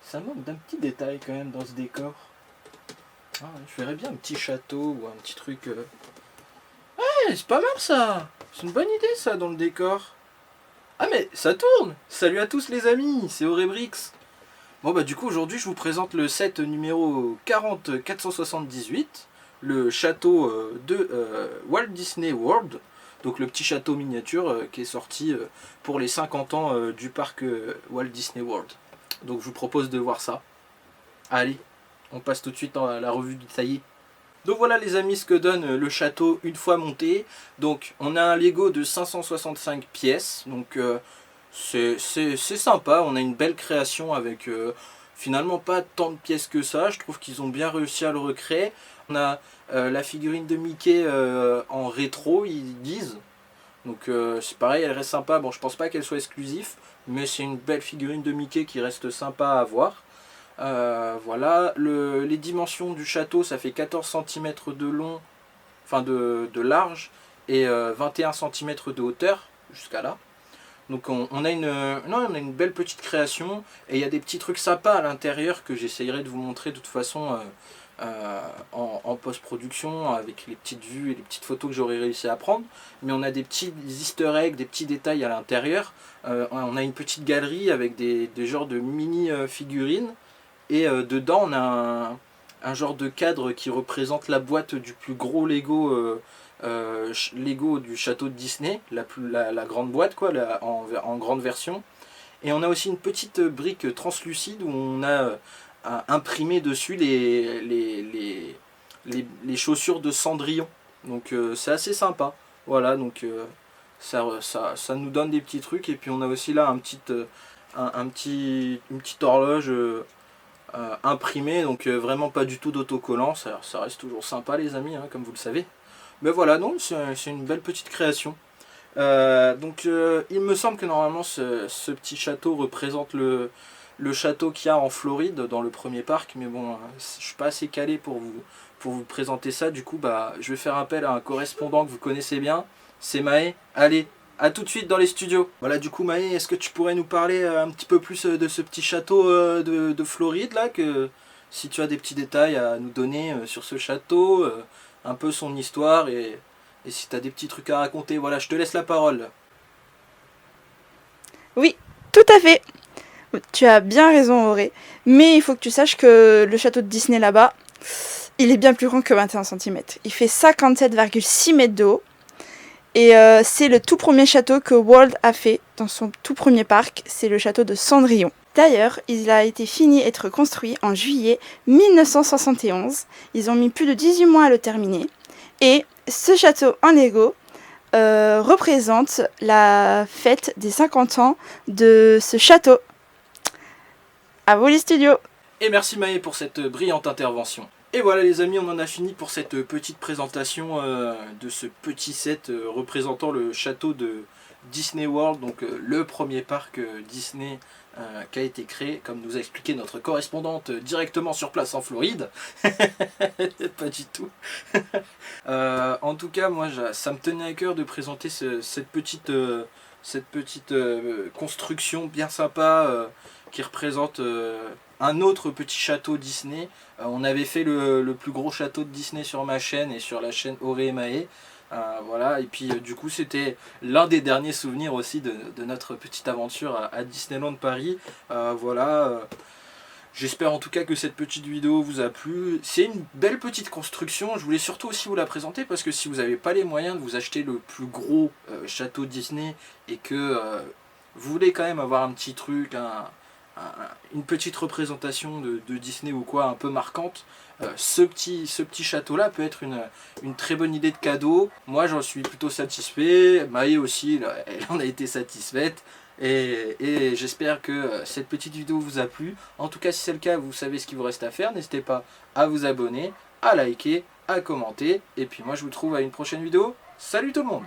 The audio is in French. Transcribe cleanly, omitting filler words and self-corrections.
Ça manque d'un petit détail quand même dans ce décor. Ah, je verrais bien un petit château ou un petit truc... c'est pas mal ça. C'est une bonne idée ça dans le décor. Ah mais ça tourne. Salut à tous les amis, c'est Aurébrix. Bon bah du coup aujourd'hui je vous présente le set numéro 40478, le château de Walt Disney World, donc le petit château miniature qui est sorti pour les 50 ans du parc Walt Disney World. Donc je vous propose de voir ça. Allez, on passe tout de suite à la revue détaillée. Donc voilà les amis ce que donne le château une fois monté. Donc on a un Lego de 565 pièces, donc c'est sympa, on a une belle création avec finalement pas tant de pièces que ça, je trouve qu'ils ont bien réussi à le recréer. On a la figurine de Mickey en rétro ils disent, donc c'est pareil, elle reste sympa, bon je pense pas qu'elle soit exclusive, mais c'est une belle figurine de Mickey qui reste sympa à voir. Voilà, les dimensions du château ça fait 14 cm de long, enfin de large, et 21 cm de hauteur, jusqu'à là. Donc on a une belle petite création, et il y a des petits trucs sympas à l'intérieur que j'essayerai de vous montrer de toute façon en post-production, avec les petites vues et les petites photos que j'aurai réussi à prendre. Mais on a des petits easter eggs, des petits détails à l'intérieur. On a une petite galerie avec des genres de mini figurines, et dedans on a un genre de cadre qui représente la boîte du plus gros Lego Lego du château de Disney, la grande boîte quoi, en grande version. Et on a aussi une petite brique translucide où on a imprimé dessus les chaussures de Cendrillon. Donc c'est assez sympa. Voilà, donc ça nous donne des petits trucs. Et puis on a aussi là une petite horloge imprimée, donc vraiment pas du tout d'autocollant. Ça reste toujours sympa les amis, hein, comme vous le savez. Mais voilà, donc c'est une belle petite création. Il me semble que normalement ce petit château représente le château qu'il y a en Floride dans le premier parc, mais bon, je suis pas assez calé pour vous présenter ça. Du coup bah je vais faire appel à un correspondant que vous connaissez bien, c'est Maë. Allez, à tout de suite dans les studios. Voilà, du coup Maë, est-ce que tu pourrais nous parler un petit peu plus de ce petit château de Floride là, si tu as des petits détails à nous donner sur ce château, un peu son histoire, et si tu as des petits trucs à raconter, voilà, je te laisse la parole. Oui, tout à fait. Tu as bien raison, Auré. Mais il faut que tu saches que le château de Disney là-bas, il est bien plus grand que 21 cm. Il fait 57,6 mètres de haut. Et c'est le tout premier château que Walt a fait dans son tout premier parc. C'est le château de Cendrillon. D'ailleurs, il a été fini d'être construit en juillet 1971. Ils ont mis plus de 18 mois à le terminer. Et ce château en Lego représente la fête des 50 ans de ce château. À vous les studios. Et merci Maë pour cette brillante intervention. Et voilà les amis, on en a fini pour cette petite présentation de ce petit set représentant le château de Disney World, donc le premier parc Disney qui a été créé, comme nous a expliqué notre correspondante directement sur place en Floride. Pas du tout. En tout cas, moi, ça me tenait à cœur de présenter cette petite construction bien sympa qui représente un autre petit château Disney. On avait fait le plus gros château de Disney sur ma chaîne et sur la chaîne Auré et Maë. Voilà, et puis du coup c'était l'un des derniers souvenirs aussi de notre petite aventure à Disneyland Paris. Voilà, j'espère en tout cas que cette petite vidéo vous a plu. C'est une belle petite construction, je voulais surtout aussi vous la présenter parce que si vous n'avez pas les moyens de vous acheter le plus gros château Disney et que vous voulez quand même avoir un petit truc, une petite représentation de Disney ou quoi un peu marquante, ce petit château là peut être une très bonne idée de cadeau. Moi j'en suis plutôt satisfait, Maë aussi elle en a été satisfaite, et j'espère que cette petite vidéo vous a plu. En tout cas si c'est le cas, vous savez ce qu'il vous reste à faire, n'hésitez pas à vous abonner, à liker, à commenter, et puis moi je vous trouve à une prochaine vidéo. Salut tout le monde!